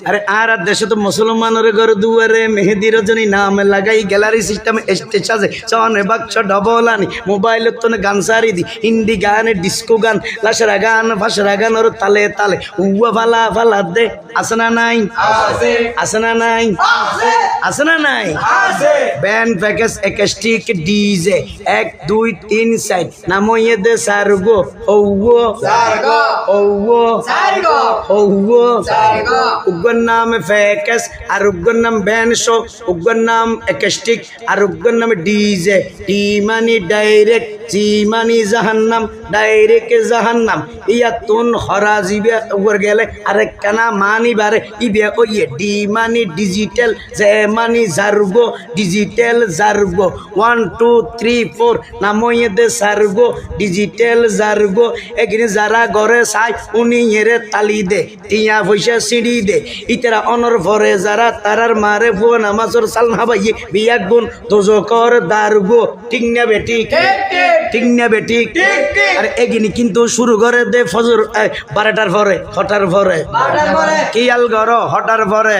আরে আর দেশে তো মুসলমানের ঘর দুয়ারে মেহেদি রজনী নাম লাগাই গ্যালারি সিস্টেম স্টেজ আছে চনে বাক্স ডবল আনি মোবাইল তো গান সারি দি হিন্দি গান ডিস্কো গান লাশরা গান ভাষরা গান ওর তালে তালে উয়া ফালা ফালা দে আছে না নাই আছে না নাই আছে না নাই ব্যান্ড প্যাকেজ একাস্টিক ডিজে 1 2 3 সাইড নামইয়ে দে সারগো ওও সারগো ওও সারগো ওও সারগো উগ্র নাম প্যাকেজ আর উগ্র নাম ব্যান্ড শো উগ্র নাম একাস্টিক আর উগ্র নাম ডিজে টি মানি ডাইরেক্ট জি মানি জাহান্নাম ডাইরেক্ট জাহান্নাম ইয়া তুন হরা জিবে উপর গেলে আরেক কানা মানি বারে ইবে ওইয়ে ডি মানি ডিজিটাল জে মানি জার্গো ডিজিটাল জার্গো 1 2 3 4 নামইয়ে দে সার্গো ডিজিটাল জার্গো এখানে যারা ঘরে চাই উনি এরে তালি দে টিয়া পয়সা সিঁড়ি দে ইতারা অনর ভরে যারা তারার মারে ভুয়া নামাজর সাল হাবাইয়ে বিয়া গুণ দোজকর দারগো ঠিক না বেটি ঠিক না বেটি আর এগিনি কিন্তু শুরু করে দে ফজর 12টার পরে হটার পরে কিয়াল গর হটার পরে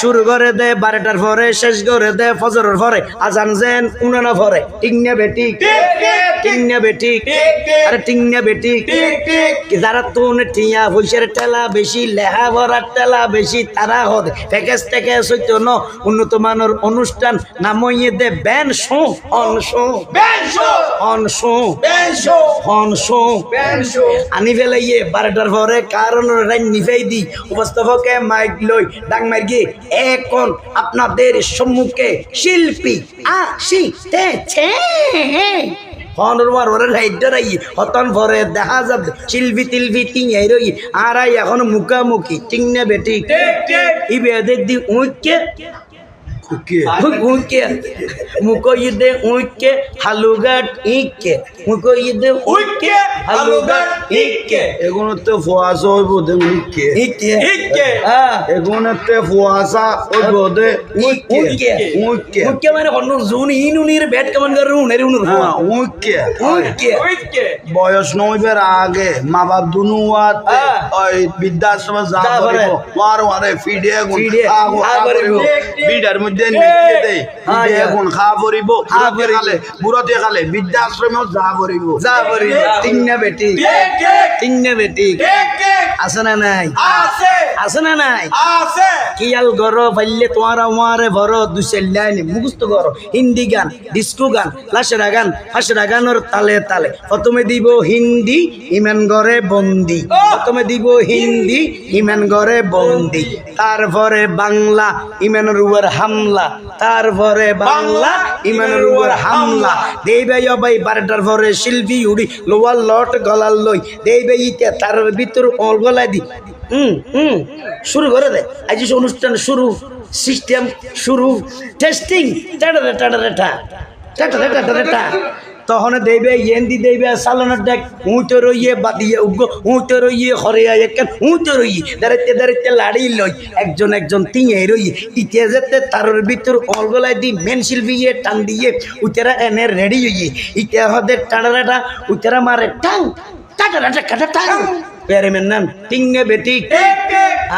শুরু করে দে 12টার পরে শেষ করে দে ফজরের পরে আজান যেন উনানা পরে ঠিক না বেটি ঠিক না বেটি আরে ঠিক না বেটি যারা তুন টিয়া পয়সার টেলা বেশি লেহা ভরার টেলা বেশি তারা হদে প্যাকেজ থেকে সত্য ন উন্নত মানের অনুষ্ঠান নামইয়ে দে ব্যান শো অন শো ব্যান শো অন শো ব্যান শো অন শো ব্যান শো আনি ফেলাইয়ে 12টার পরে কারণ রাইন নিফাই দি উপস্থাপকে মাইক লই ডাং মারগি এখন আপনাদের সম্মুখে শিল্পী আসিতেছে হতন ভরে দেখা যাবে শিল্পী তিলপি টিঙাই রই আর এখন মুখামুখি ঠিক না বেটি ইবে দি উইকে মুকইদে উইকে হালুগাট ইকে মুকইদে উইকে হালুগাট ইকে এগুলোতে ফোয়াশা হইব দে উইকে ইকে ইকে হ্যাঁ এগুলোতে ফোয়াশা হইব দে উইকে উইকে উইকে মানে কোন জুন ইনুনির ব্যাট কেমন করে উনের উনের হ্যাঁ উইকে উইকে বয়স নইবার আগে মা বাপ দুনুয়াত ওই বৃদ্ধাশ্রমে যা করিব ওয়ার ওয়ারে ফিডে গুণ খা করিব বিডার মধ্যে নিয়ে দেই ফিডে গুণ খা করিব খালে বুড়তে খালে বৃদ্ধাশ্রমেও যা করিব ঠিক না বেটি ঠিক না বেটি আছে না নাই আছে না নাই কিয়াল গর পাইলে তোমার আমারে ভর দুসেল লাইন মুখস্থ কর হিন্দি গান ডিস্কো গান লাশরা গান ফাশরা গানের তালে তালে প্রথমে দিব হিন্দি ইমান গরে বন্দি প্রথমে দিব হিন্দি ইমান গরে বন্দি তারপরে বাংলা ইমানের উপর হামলা তারপরে বাংলা ইমানের উপর হামলা দেবে ভাই 12টার পরে শিল্পী উড়ি লোয়ার লট গলার লই দেবে ইতে তার ভিতর গলায় দি শুরু করে দে আজ অনুষ্ঠান শুরু সিস্টেম শুরু টেস্টিং তখন দেবে ইয়েন্দি দেবে সালানোর দেখ উঁচে রইয়ে বাদিয়ে উগ্র উঁচে রইয়ে হরিয়া একেন উঁচে রইয়ে দাঁড়াইতে দাঁড়াইতে লাড়ি লই একজন একজন তিঙে রইয়ে ইতে যেতে তারের ভিতর অলগলায় দি মেন শিল্পী টান দিয়ে উতেরা এনে রেডি হইয়ে ইতে হদের টাড়াটা উতেরা মারে টাং টাটা কাটা টাং প্যারে মেন নাম টিঙ্গে বেটি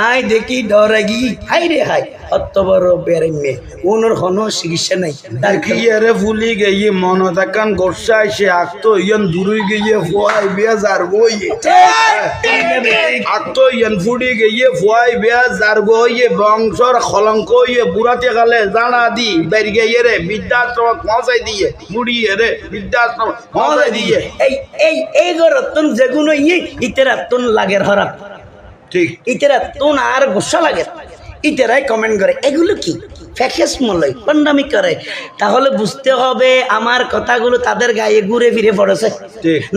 আয় দেখি ডরাগি হাই রে হাই অত বড় প্যারে মে ওনার কোনো চিকিৎসা নাই কিয়ারে ফুলি গিয়ে মন তাকান গোসা এসে আকতো ইয়ান দূরই গিয়ে ফুয়াই বিয়া যার বইয়ে আকতো ইয়ান ফুডি গিয়ে ফুয়াই বিয়া যার বইয়ে বংশর কলঙ্ক ইয়ে বুড়াতে গেলে জানা দি বেরি গিয়ে রে বৃদ্ধাশ্রম পৌঁছাই দিয়ে মুড়িয়ে রে বৃদ্ধাশ্রম পৌঁছাই দিয়ে এই গরতন যেগুলো ইতেরা তুন লাগের হরাপ ঠিক ইতেরা তুন আর গুসা লাগে ইতেরাই কমেন্ট করে এগুলো কি ফ্যাকেস মলয় পান্ডামি করে তাহলে বুঝতে হবে আমার কথাগুলো তাদের গায়ে ঘুরে ফিরে পড়েছে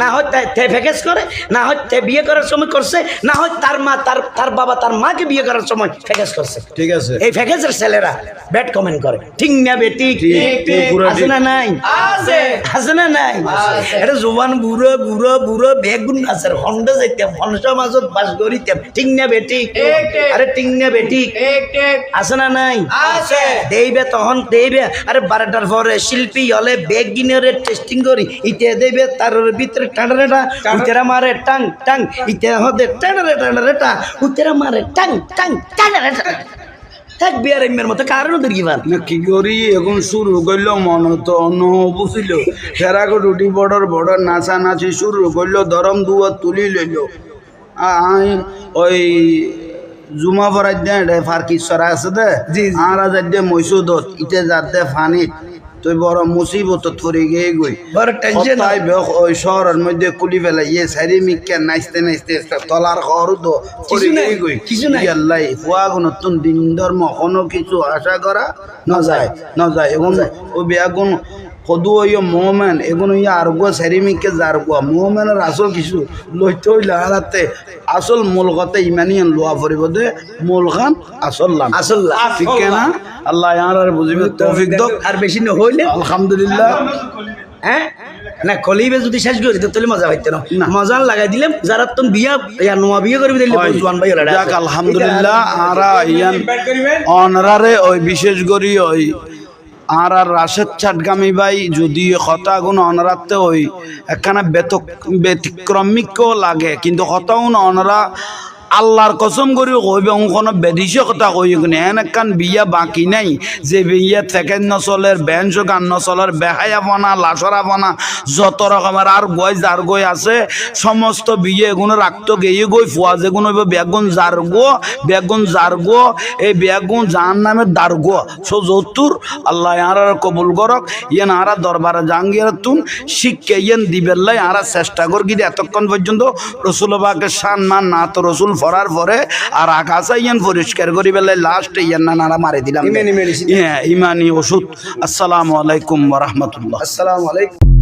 না হয় ফ্যাকেস করে না হয় বিয়ে করার সময় করছে না হয় তার মা তার বাবা তার মাকে বিয়ে করার সময় ফ্যাকেস করছে ঠিক আছে এই ফ্যাকেসের ছেলেরা ব্যাড কমেন্ট করে ঠিক না বেটি আছে না নাই আছে না নাই এটা জোয়ান বুড়ো বুড়ো বুড়ো বেগুন আছে হন্ডা যাইতাম হন্ডা মাজত বাস করিতাম ঠিক না বেটি আরে ঠিক না বেটি আছে না নাই দেইবে তখন দেইবে আরে 12টার পরে শিল্পী হলে বেগ গিনরে টেস্টিং করি ইতে দেইবে তার ভিতরে টানারেটা উতেরা মারে টাং টাং ইতে হদে টানারেটা উতেরা মারে টাং টাং টানারেটা এক বিয়ার এমের মতো কারণ দর্গিবান না কি করি এখন শুরু করলো মন তো অন্য বুঝিল ফেরাকো রুটি বড় নাচা নাচি শুরু করলো দরম দুয়া তুলি লইল ওই জুমা ফরাই দে ফার্কি সরা আছে দে আরা যাই দে মৈসুদত ইতে যার দে ফানিত তুই বড় মুসিবত পড়ে গিয়ে গই বড় টেনশন তাই ওই শহরের মধ্যে কুলি ফেলা ইয়ে সারি মিকে নাচতে নাচতে তলার খর তো পড়ে গিয়ে গই কিছু নাই আল্লাহ ফুয়া নতুন দিন ধর্ম কোনো কিছু আশা করা না যায় এবং ও বেগুন সদু ইয়ে মোহমেন এগুলো ইয়ে আর গো সারি মিকে যার গো মোহমেনের আসল কিছু লইতে হইলে হারাতে আসল মূল কথা ইমানি লোয়া পড়িব দে মূল খান আসল ঠিক না আল্লাহ আর বুঝিবে তৌফিক দাও আর বেশি না হইলে আলহামদুলিল্লাহ হ্যাঁ না কলিবে যদি শেষ করি তাহলে মজা পাইতে না মজা লাগাই দিলাম যারা তুমি বিয়া ইয়া নোয়া বিয়ে করবি দিলে জোয়ান ভাই হলা যাক আলহামদুলিল্লাহ আরা ইয়ান অনরারে ওই বিশেষ করি ওই আর রাশেদ চাটগামী ভাই যদি হতা গুণ অনরাতে ওই একখানা ব্যতিক্রমিকও লাগে কিন্তু হতাউন অনরা আল্লাহর কসম করি কইবে কোনো বেদিসে কথা কই কিনে এন একখান বিয়া বাকি নাই যে বিয়া থেকে নচলের বেঞ্চ গান নচলের বেহায়া বনা লাচরা বনা যত রকমের আর গই যার গই আছে সমস্ত বিয়ে এগুলো রাখতো গিয়ে গই ফুয়া যেগুলো বেগুন যার গো এই বেগুন যার নামে দার গো সো যতুর আল্লাহ আর কবুল করক ইয়েন আরা দরবারে জাঙ্গিয়ার তুন শিখকে ইয়েন দিবেল্লাই আরা চেষ্টা কর গিয়ে এতক্ষণ পর্যন্ত রসুলবাকে শান মান না তো রসুল ফরার পরে আর আকাশা ইয়ান পরিষ্কার করি বেলায় লাস্ট ইয়ান নানারা মারি দিলাম ইমানি ওষুধ আসসালামু আলাইকুম ওয়া রাহমাতুল্লাহ আসসালামু আলাইকুম